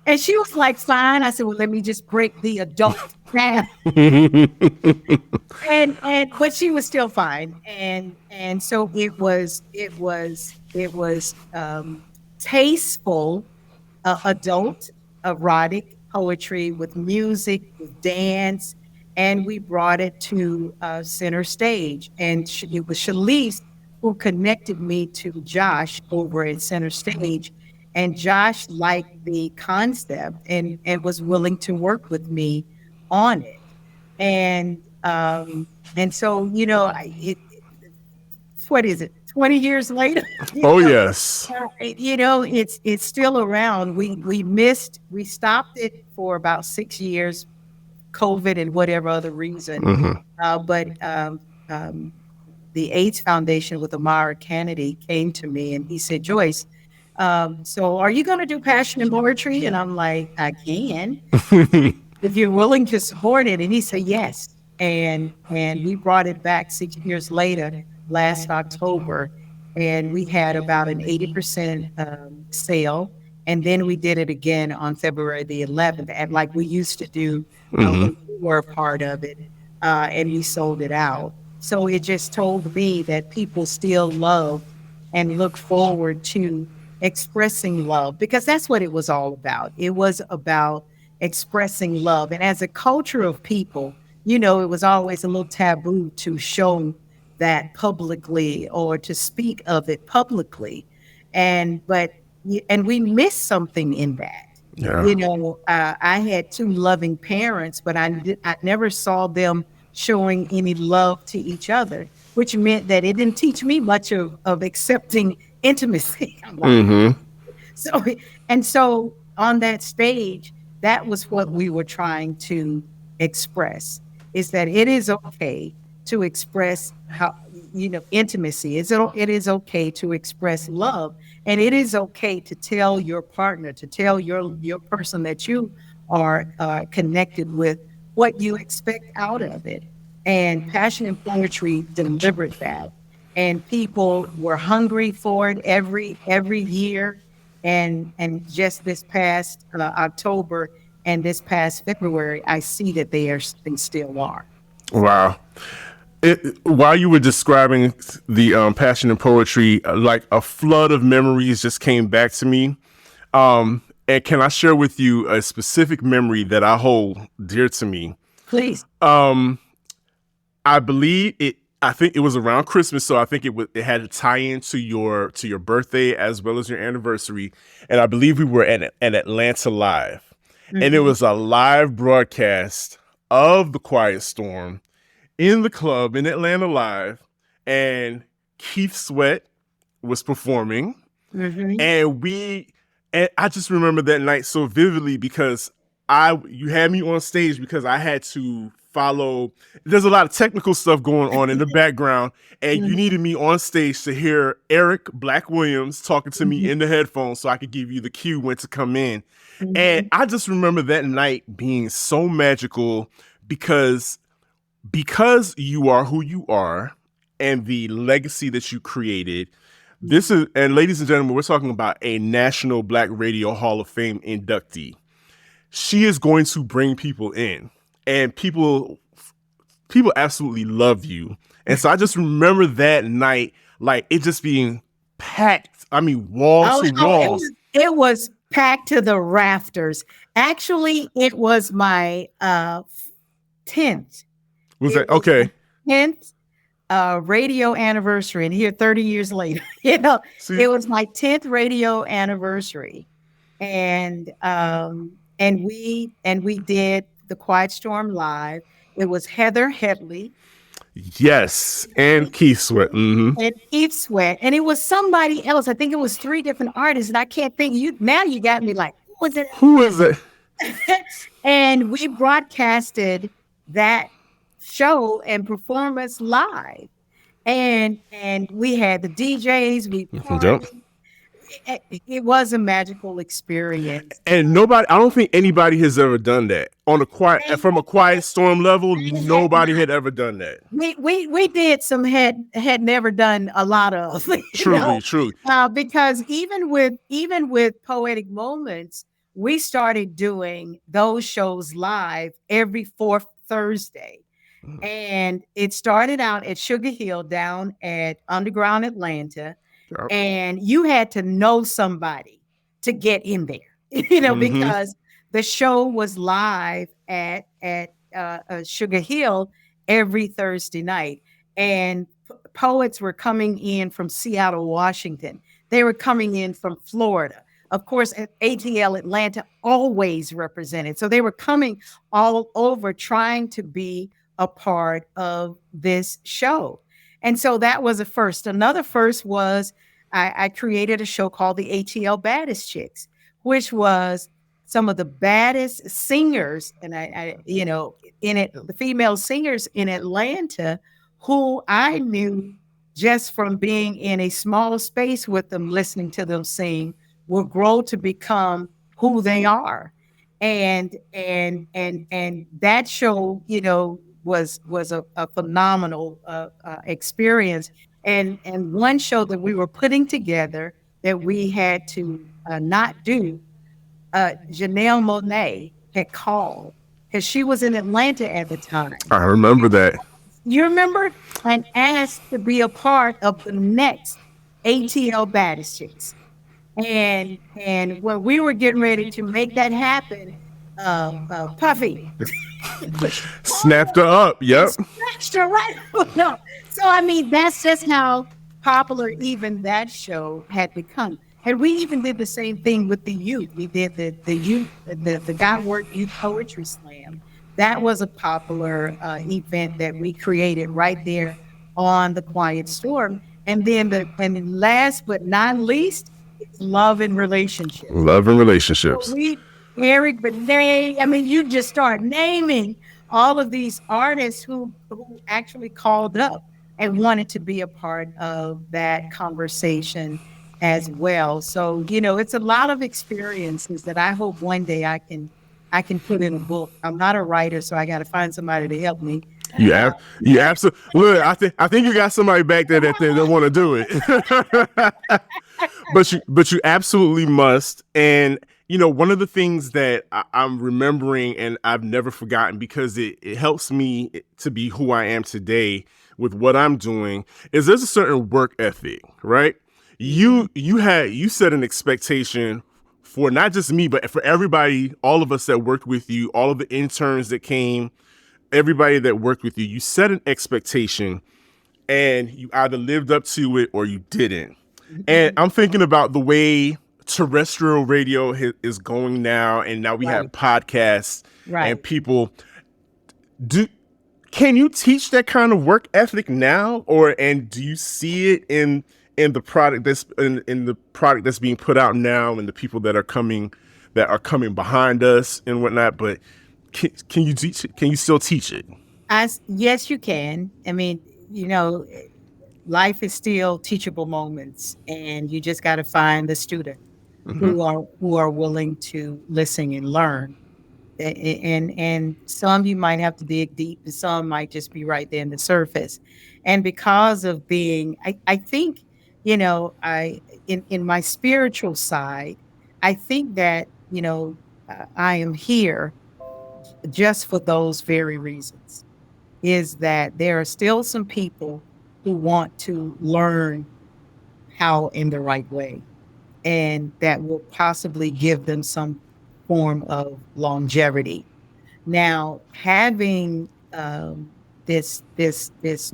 [SPEAKER 3] and she was like, fine. I said, well, let me just break the adult down. and but she was still fine. And so it was tasteful, adult erotic poetry with music, with dance, and we brought it to center stage. And it was Shalice who connected me to Josh over at center stage. And Josh liked the concept and was willing to work with me on it. And so, what is it? 20 years later?
[SPEAKER 2] Oh yes.
[SPEAKER 3] It's still around. We stopped it for about 6 years, COVID and whatever other reason. But the AIDS Foundation with Amara Kennedy came to me and he said, Joyce, so are you going to do passion and poetry? And I'm like, I can, if you're willing to support it. And he said, yes. And we brought it back 6 years later, last October, and we had about an 80% sale. And then we did it again on February the 11th, and like we used to do when we were a part of it, and we sold it out. So it just told me that people still love and look forward to expressing love, because that's what it was all about. It was about expressing love. And as a culture of people, it was always a little taboo to show that publicly or to speak of it publicly. And we missed something in that.
[SPEAKER 2] Yeah.
[SPEAKER 3] I had 2 loving parents, but I never saw them showing any love to each other, which meant that it didn't teach me much of accepting intimacy. So on that stage, that was what we were trying to express, is that it is okay to express how, intimacy. It is okay to express love, and it is okay to tell your partner, to tell your person that you are connected with, what you expect out of it. And Passion and Poetry delivered that, and people were hungry for it every year. And just this past October and this past February, I see that they still are.
[SPEAKER 2] Wow. While you were describing the Passion and Poetry, like a flood of memories just came back to me. And can I share with you a specific memory that I hold dear to me?
[SPEAKER 3] Please.
[SPEAKER 2] I believe it. I think it was around Christmas, so I think it had a tie in to your birthday as well as your anniversary. And I believe we were at Atlanta Live, and it was a live broadcast of The Quiet Storm in the club in Atlanta Live, and Keith Sweat was performing, and I just remember that night so vividly because you had me on stage because I had to follow. There's a lot of technical stuff going on in the background, and you needed me on stage to hear Eric Black Williams talking to me in the headphones so I could give you the cue when to come in. And I just remember that night being so magical because you are who you are and the legacy that you created. This is, and ladies and gentlemen, we're talking about a National Black Radio Hall of Fame inductee. She is going to bring people in, and people absolutely love you. And so I just remember that night, like it just being packed. I mean, walls to walls.
[SPEAKER 3] It was packed to the rafters. Actually, it was my 10th.
[SPEAKER 2] Was that okay?
[SPEAKER 3] 10th radio anniversary, and here 30 years later, it was my 10th radio anniversary, and we did The Quiet Storm live. It was Heather Headley,
[SPEAKER 2] yes, and Keith Sweat,
[SPEAKER 3] and Keith Sweat, and it was somebody else. I think it was 3 different artists, and I can't think. Now you got me like,
[SPEAKER 2] who is it?
[SPEAKER 3] And we broadcasted that show and performance live, and we had the DJs. It was a magical experience,
[SPEAKER 2] and I don't think anybody has ever done that on from a Quiet Storm level. Nobody had ever done that.
[SPEAKER 3] We did some had never done a lot of
[SPEAKER 2] truly
[SPEAKER 3] because even with Poetic Moments, we started doing those shows live every 4th Thursday. And it started out at Sugar Hill down at Underground Atlanta. Yep. And you had to know somebody to get in there, because the show was live at Sugar Hill every Thursday night. And poets were coming in from Seattle, Washington. They were coming in from Florida. Of course, ATL Atlanta always represented. So they were coming all over trying to be a part of this show. And so that was a first. Another first was I created a show called the ATL Baddest Chicks, which was some of the baddest singers, and the female singers in Atlanta, who I knew just from being in a small space with them, listening to them sing, will grow to become who they are. And that show, was a phenomenal experience. And one show that we were putting together that we had to not do, Janelle Monáe had called because she was in Atlanta at the time.
[SPEAKER 2] I remember that.
[SPEAKER 3] You remember? And asked to be a part of the next ATL Baddest Chicks. And when we were getting ready to make that happen, Puffy
[SPEAKER 2] snapped her up. Yep.
[SPEAKER 3] Snatched her right. No. So I mean, that's just how popular even that show had become. And we even did the same thing with the youth. We did the youth, the God Work Youth Poetry Slam. That was a popular event that we created right there on The Quiet Storm. And then last but not least, Love and Relationships.
[SPEAKER 2] Love and Relationships.
[SPEAKER 3] So Eric Benet, I mean, you just start naming all of these artists who actually called up and wanted to be a part of that conversation as well. So, it's a lot of experiences that I hope one day I can put in a book. I'm not a writer, so I got to find somebody to help me.
[SPEAKER 2] You absolutely look. I think you got somebody back there that want to do it. but you absolutely must. And one of the things that I'm remembering and I've never forgotten, because it helps me to be who I am today with what I'm doing, is there's a certain work ethic, right? You set an expectation for not just me, but for everybody, all of us that worked with you, all of the interns that came, everybody that worked with you. You set an expectation and you either lived up to it or you didn't. And I'm thinking about the way terrestrial radio is going now, and now we have podcasts and people. Can you teach that kind of work ethic now, and do you see it in the product that's in the product that's being put out now, and the people that are coming behind us and whatnot? But can you teach it? Can you still teach it?
[SPEAKER 3] Yes, you can. I mean, life is still teachable moments, and you just got to find the student who are willing to listen and learn. And some you might have to dig deep, and some might just be right there in the surface. And because of being, I think, in my spiritual side, I think that I am here just for those very reasons. Is that there are still some people who want to learn how in the right way, and that will possibly give them some form of longevity. Now, having this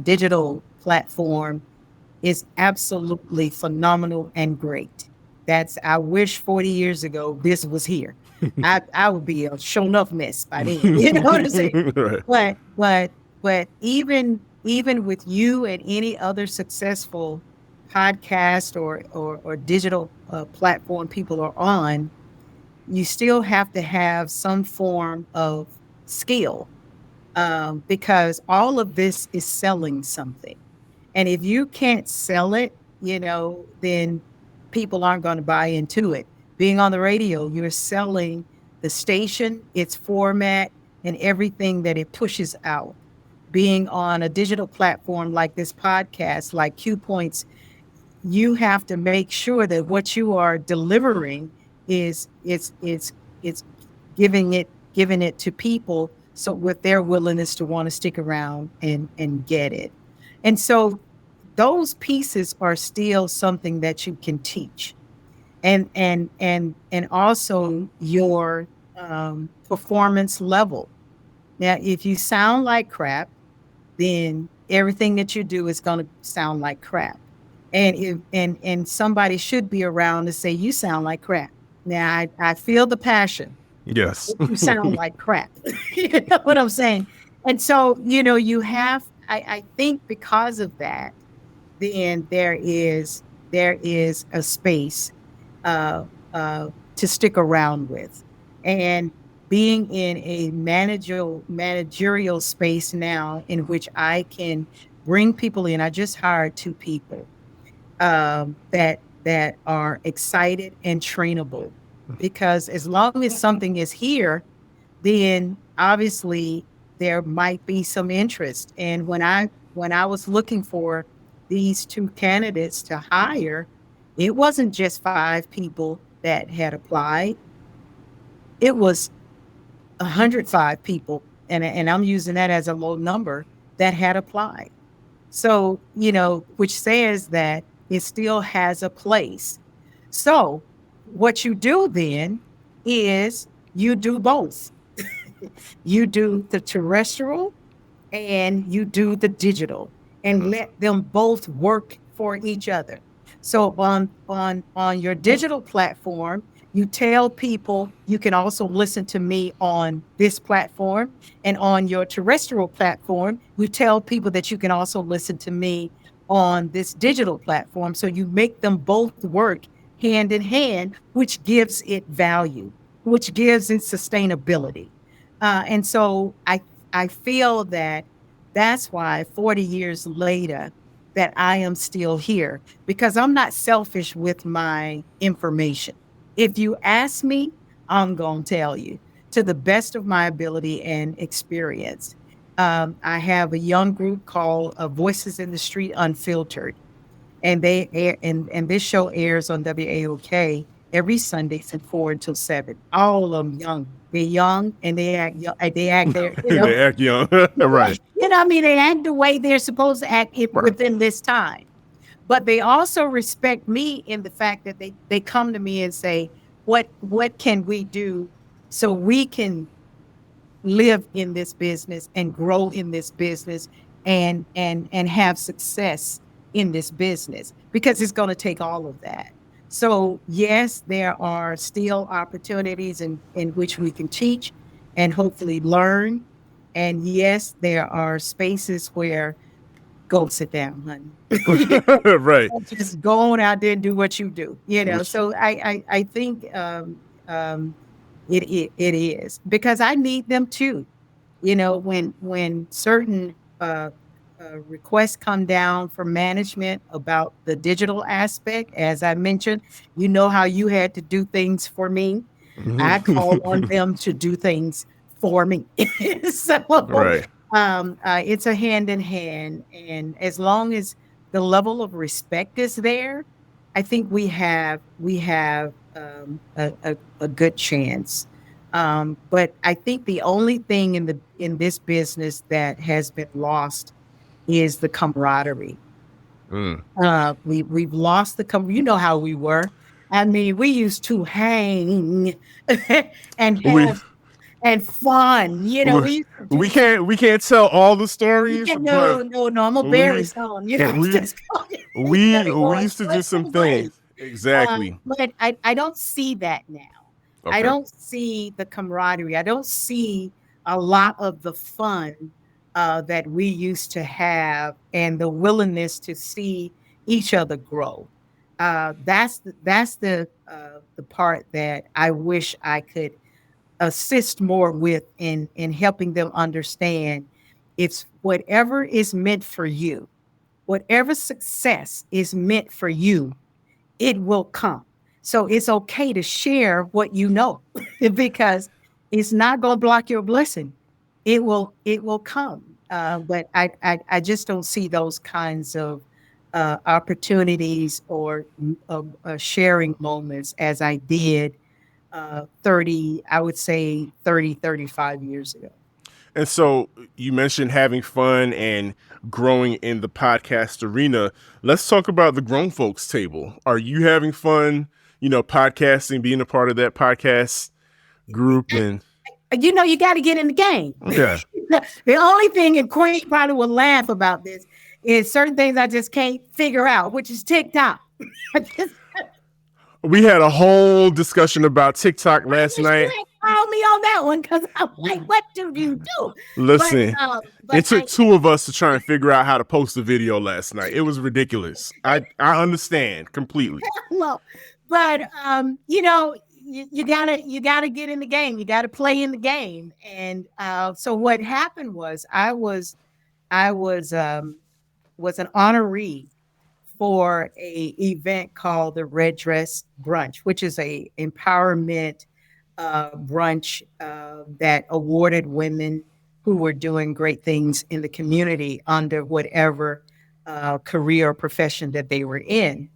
[SPEAKER 3] digital platform is absolutely phenomenal and great. I wish 40 years ago this was here. I would be a show enough mess by then. You know what I'm saying?
[SPEAKER 2] Right.
[SPEAKER 3] But even with you and any other successful podcast or digital platform people are on, you still have to have some form of skill, because all of this is selling something. And if you can't sell it, then people aren't going to buy into it. Being on the radio, you're selling the station, its format, and everything that it pushes out. Being on a digital platform like this podcast, like Q Points, you have to make sure that what you are delivering is it's giving it to people, so with their willingness to want to stick around and get it. And so those pieces are still something that you can teach. And also your performance level. Now, if you sound like crap, then everything that you do is going to sound like crap. And somebody should be around to say, you sound like crap. Now, I feel the passion.
[SPEAKER 2] Yes.
[SPEAKER 3] You sound like crap. You know what I'm saying? And so, you have, I think because of that, then there is a space to stick around with. And being in a managerial space now in which I can bring people in. I just hired 2 people that are excited and trainable, because as long as something is here, then obviously there might be some interest. And when I was looking for these 2 candidates to hire, it wasn't just 5 people that had applied. It was 105 people, and I'm using that as a low number, that had applied. So, which says that it still has a place. So what you do then is you do both. You do the terrestrial and you do the digital, and let them both work for each other. So on your digital platform, you tell people you can also listen to me on this platform, and on your terrestrial platform, you tell people that you can also listen to me on this digital platform. So you make them both work hand in hand, which gives it value, which gives it sustainability. And so I feel that That's why 40 years later that I am still here, because I'm not selfish with my information. If you ask me, I'm going to tell you to the best of my ability and experience. I have a young group called Voices in the Street Unfiltered, and they air, and this show airs on WAOK every Sunday from 4 until 7. All of them young. They're young and they act young. They act there,
[SPEAKER 2] They act young. Right.
[SPEAKER 3] I mean, they act the way they're supposed to act
[SPEAKER 2] Right.
[SPEAKER 3] within this time. But they also respect me in the fact that they come to me and say, what can we do so we can live in this business and grow in this business and have success in this business, because it's going to take all of that. So yes, there are still opportunities in which we can teach and hopefully learn. And yes, there are spaces where go sit down, honey.
[SPEAKER 2] Right.
[SPEAKER 3] Just go on out there and do what you do. So I think it is, because I need them too. When certain requests come down from management about the digital aspect, as I mentioned, how you had to do things for me. I call on them to do things for me. So
[SPEAKER 2] Right.
[SPEAKER 3] it's a hand in hand, and as long as the level of respect is there, I think we have a good chance. But I think the only thing in this business that has been lost is the camaraderie. We've lost you know how we were. I mean, we used to hang and
[SPEAKER 2] We
[SPEAKER 3] have and fun.
[SPEAKER 2] we can't tell all the stories,
[SPEAKER 3] No,
[SPEAKER 2] but
[SPEAKER 3] no, no. I'm gonna bury some.
[SPEAKER 2] we
[SPEAKER 3] Just
[SPEAKER 2] we used to do some things. Exactly.
[SPEAKER 3] But I don't see that now. I
[SPEAKER 2] Okay.
[SPEAKER 3] don't see the camaraderie. I don't see a lot of the fun that we used to have, and the willingness to see each other grow. That's the part that I wish I could assist more with in helping them understand. It's whatever is meant for you, whatever success is meant for you, it will come. So it's okay to share what you know because it's not going to block your blessing. It will come. But I just don't see those kinds of opportunities or sharing moments as I did 30, I would say 30, 35 years ago.
[SPEAKER 2] And so you mentioned having fun and growing in the podcast arena. Let's talk about the grown folks table. Are you having fun, podcasting, being a part of that podcast group? And
[SPEAKER 3] You got to get in the game.
[SPEAKER 2] yeah,
[SPEAKER 3] The only thing, and Queen probably will laugh about this, is certain things I just can't figure out, which is TikTok.
[SPEAKER 2] we had a whole discussion about TikTok last night.
[SPEAKER 3] Call me on that one, because I'm like, what do you do?
[SPEAKER 2] Listen,
[SPEAKER 3] But
[SPEAKER 2] it took two of us to try and figure out how to post a video last night. It was ridiculous. I understand completely.
[SPEAKER 3] Well, but you gotta get in the game. You gotta play in the game. And so what happened was I was an honoree for a event called the Red Dress Brunch, which is a empowerment brunch that awarded women who were doing great things in the community under whatever career or profession that they were in.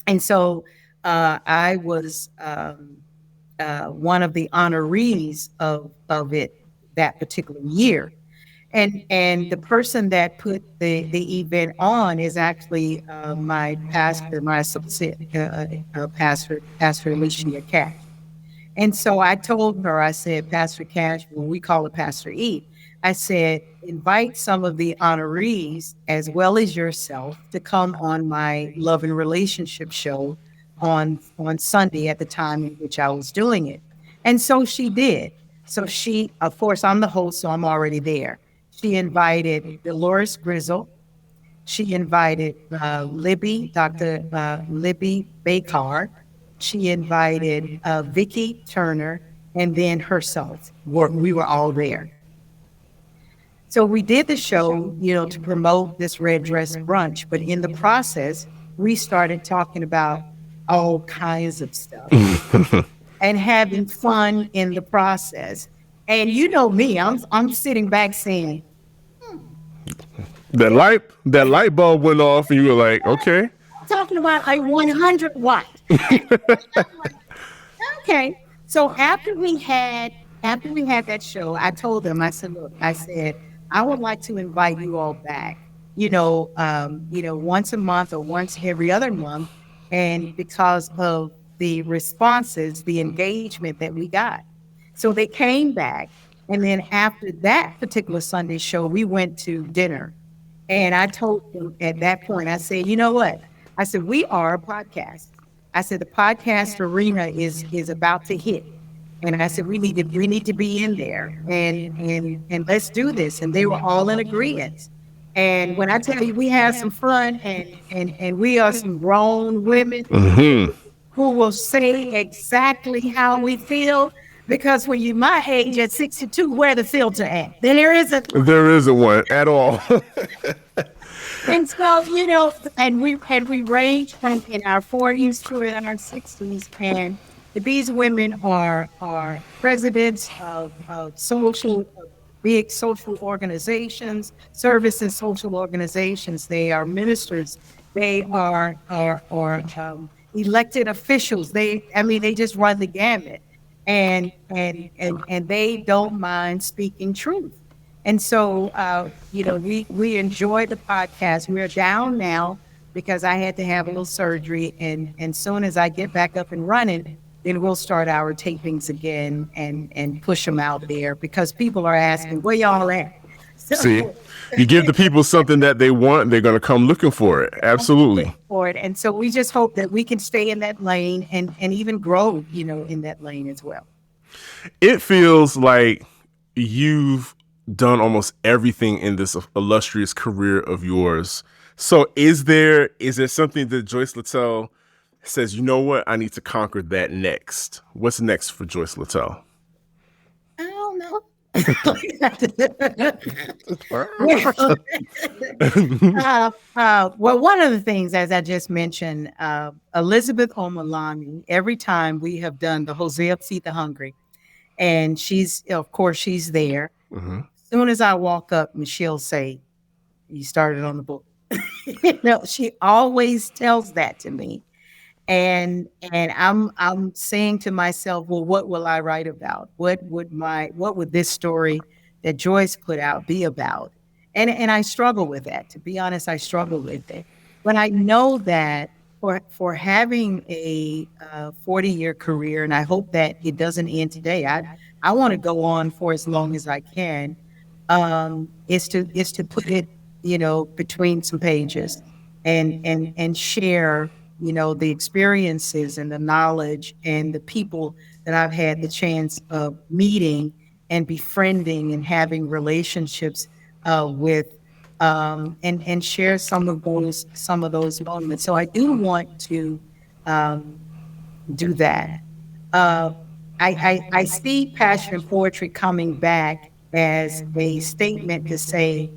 [SPEAKER 3] And so I was one of the honorees of it that particular year. And the person that put the event on is actually my pastor, my associate pastor, Pastor Alicia Cash. And so I told her, I said, Pastor Cash, well, we call it Pastor E. I said, invite some of the honorees as well as yourself to come on my love and relationship show on Sunday at the time in which I was doing it. And so she did. So she, of course, I'm the host, so I'm already there. She invited Dolores Grizzle. She invited Libby, Dr. Libby Bakar. She invited Vicki Turner, and then herself. We were all there. So we did the show, to promote this red dress brunch, but in the process, we started talking about all kinds of stuff and having fun in the process. And you know me, I'm sitting back saying,
[SPEAKER 2] That light bulb went off, and you were like, okay.
[SPEAKER 3] talking about a 100 watt. Okay. So after we had that show, I told them, I said, look, I said, I would like to invite you all back, once a month or once every other month. And because of the responses, the engagement that we got. So they came back. And then after that particular Sunday show, we went to dinner. And I told them at that point, I said, you know what? I said, we are a podcast. I said, the podcast arena is about to hit. And I said, we need to be in there and let's do this. And they were all in agreement. And when I tell you we had some fun and we are some grown women who will say exactly how we feel, because when you're my age at 62, where the filter at? Then there isn't.
[SPEAKER 2] There isn't one at all.
[SPEAKER 3] And so, and we range from in our 40s to in our 60s, and these women are presidents of big social organizations, service and social organizations. They are ministers. They are elected officials. They just run the gamut, and they don't mind speaking truth. And so, we enjoy the podcast. We're down now because I had to have a little surgery. And soon as I get back up and running, then we'll start our tapings again and push them out there, because people are asking, where y'all at? So,
[SPEAKER 2] See, you give the people something that they want, they're going to come looking for it. Absolutely.
[SPEAKER 3] For it. And so we just hope that we can stay in that lane and even grow, in that lane as well.
[SPEAKER 2] It feels like you've done almost everything in this illustrious career of yours. So is there something that Joyce Littell says, you know what, I need to conquer that next? What's next for Joyce Littell?
[SPEAKER 3] I don't know. Well, one of the things, as I just mentioned, Elizabeth Omolani, every time we have done the Hosea Feed the Hungry, and she's there.
[SPEAKER 2] Mm-hmm.
[SPEAKER 3] As soon as I walk up, Michelle say, you started on the book. She always tells that to me. And I'm saying to myself, well, what will I write about? What would this story that Joyce put out be about? And I struggle with that. To be honest, I struggle with it. But I know that for having a 40-year career, and I hope that it doesn't end today. I want to go on for as long as I can. Is to put it, between some pages and share, the experiences and the knowledge and the people that I've had the chance of meeting and befriending and having relationships with, and share some of those moments. So I do want to do that. I see Passion and Poetry coming back as a statement to say,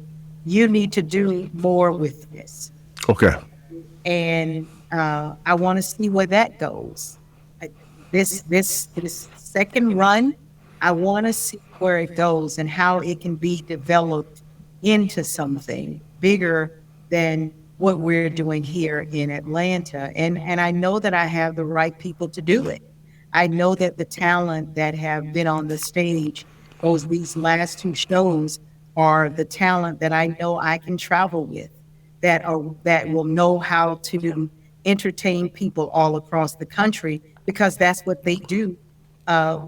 [SPEAKER 3] you need to do more with this.
[SPEAKER 2] Okay.
[SPEAKER 3] And I want to see where that goes. This second run, I want to see where it goes and how it can be developed into something bigger than what we're doing here in Atlanta. And I know that I have the right people to do it. I know that the talent that have been on the stage these last two shows are the talent that I know I can travel with, that will know how to entertain people all across the country, because that's what they do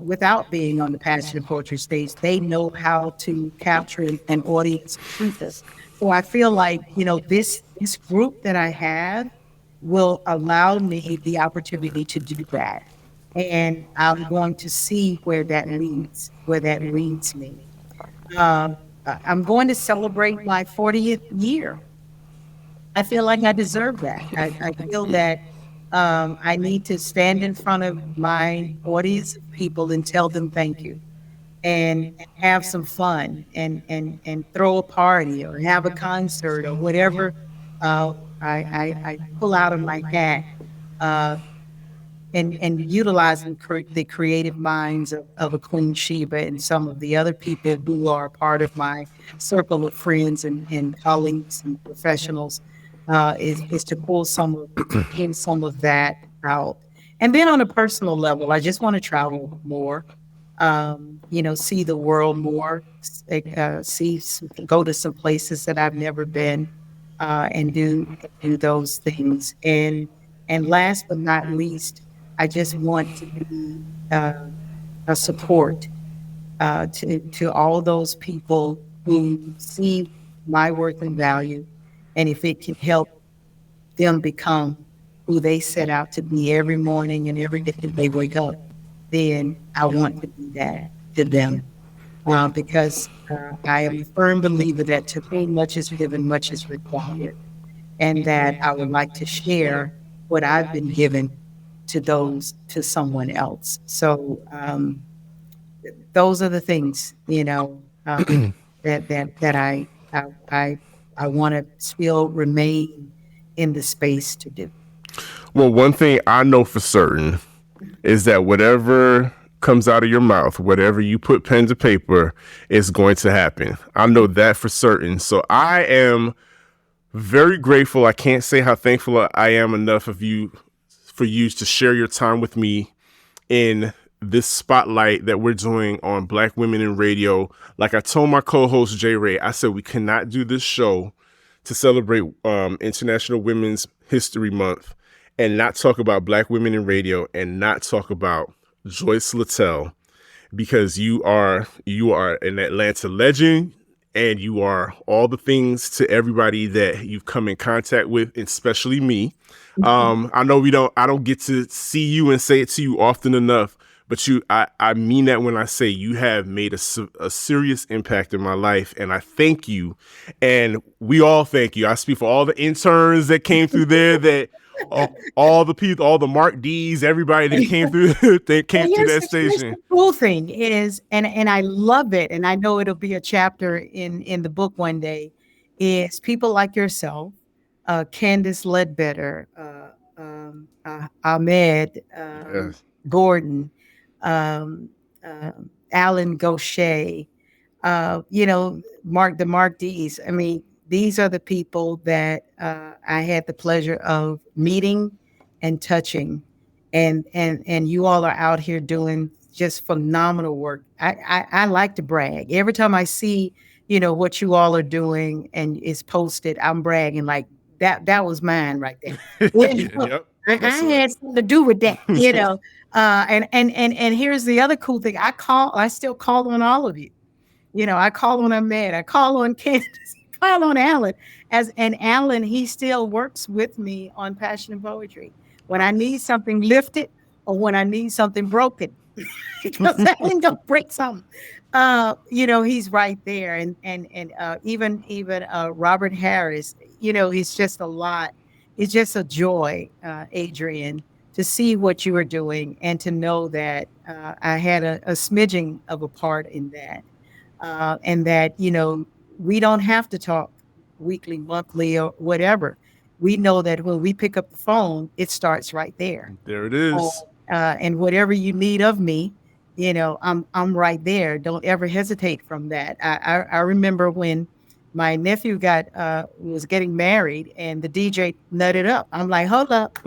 [SPEAKER 3] without being on the Passion and Poetry stage. They know how to capture an audience with us. So I feel like, this group that I have will allow me the opportunity to do that. And I'm going to see where that leads me. I'm going to celebrate my 40th year. I feel like I deserve that. I feel that I need to stand in front of my audience of people and tell them thank you. and have some fun and throw a party or have a concert or whatever I pull out of my hat, uh, and utilizing the creative minds of a Queen Sheba and some of the other people who are part of my circle of friends and colleagues and professionals, is to pull some of that out. And then on a personal level, I just want to travel more, see the world more, go to some places that I've never been, and do those things. And last but not least, I just want to be a support to all those people who see my worth and value, and if it can help them become who they set out to be every morning and every day that they wake up, then I want to be that to them. Because I am a firm believer that to whom much is given, much is required, and that I would like to share what I've been given to someone else. So those are the things, that I want to still remain in the space to do.
[SPEAKER 2] Well, one thing I know for certain is that whatever comes out of your mouth, whatever you put pen to paper, is going to happen. I know that for certain. So I am very grateful. I can't say how thankful I am enough for you to share your time with me in this spotlight that we're doing on Black women in radio. Like I told my co-host Jay Ray, I said we cannot do this show to celebrate International Women's History Month and not talk about Black women in radio and not talk about Joyce Littell, because you are an Atlanta legend and you are all the things to everybody that you've come in contact with, especially me. I know I don't get to see you and say it to you often enough, but I mean that when I say you have made a serious impact in my life, and I thank you, and we all thank you. I speak for all the interns that came through there, that all the people, all the Mark D's, everybody that came through that station.
[SPEAKER 3] The cool thing is, and I love it, and I know it'll be a chapter in the book one day, is people like yourself, Candace Ledbetter, Ahmed,
[SPEAKER 2] Yes.
[SPEAKER 3] Gordon, Alan Gaucher, the Mark D's. I mean, these are the people that I had the pleasure of meeting and touching, and you all are out here doing just phenomenal work. I like to brag every time I see what you all are doing and it's posted. I'm bragging like that was mine right there.
[SPEAKER 2] Yep.
[SPEAKER 3] I had something to do with that, and here's the other cool thing. I still call on all of you. I call on Ahmed, I call on Candace, I call on Alan. And Alan, he still works with me on Passion and Poetry. When I need something lifted or when I need something broken, because Alan gonna break something. He's right there. And even Robert Harris, he's just a lot. It's just a joy, Adrian, to see what you are doing and to know that I had a smidgen of a part in that. And that, we don't have to talk weekly, monthly, or whatever. We know that when we pick up the phone, it starts right there.
[SPEAKER 2] There it is.
[SPEAKER 3] And whatever you need of me, I'm right there. Don't ever hesitate from that. I remember when my nephew was getting married and the DJ nutted up. I'm like, hold up.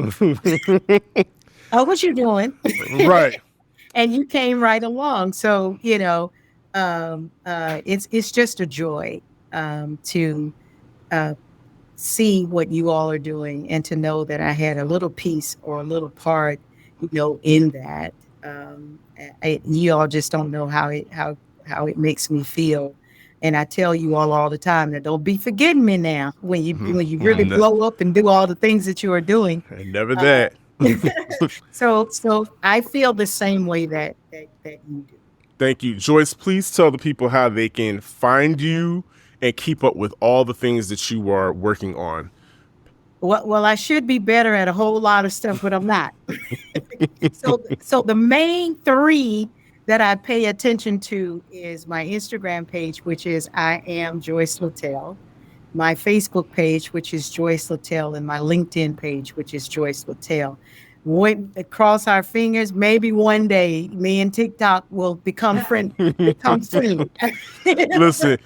[SPEAKER 3] Oh, what you doing?
[SPEAKER 2] Right.
[SPEAKER 3] And you came right along. So, it's just a joy to see what you all are doing and to know that I had a little piece or a little part, in that. You all just don't know how it makes me feel. And I tell you all the time that don't be forgetting me now when you really blow up and do all the things that you are doing.
[SPEAKER 2] Never that.
[SPEAKER 3] So I feel the same way that you do.
[SPEAKER 2] Thank you. Joyce, please tell the people how they can find you and keep up with all the things that you are working on.
[SPEAKER 3] Well, I should be better at a whole lot of stuff, but I'm not. So the main three that I pay attention to is my Instagram page, which is I am Joyce Littell, my Facebook page, which is Joyce Littell, and my LinkedIn page, which is Joyce Littell. Cross our fingers, maybe one day me and TikTok will become friends.
[SPEAKER 2] Listen,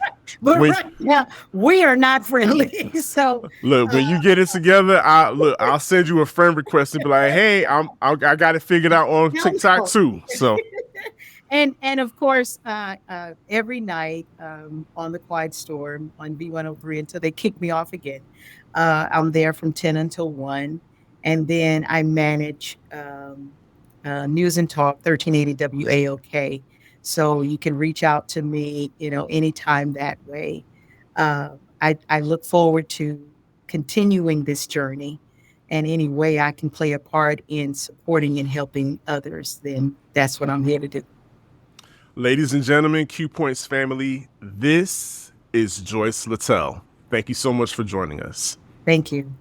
[SPEAKER 3] But
[SPEAKER 2] when,
[SPEAKER 3] right now, we are not friendly. So
[SPEAKER 2] look, when you get it together, I'll send you a friend request and be like, hey, I got it figured out on TikTok too. So
[SPEAKER 3] and of course, every night on the Quiet Storm on B103 until they kick me off again. I'm there from 10 until 1. And then I manage News and Talk 1380 WAOK. So you can reach out to me, anytime that way. I look forward to continuing this journey, and any way I can play a part in supporting and helping others, then that's what I'm here to do.
[SPEAKER 2] ladies and gentlemen, Q Points family, this is Joyce Littell. Thank you so much for joining us.
[SPEAKER 3] Thank you.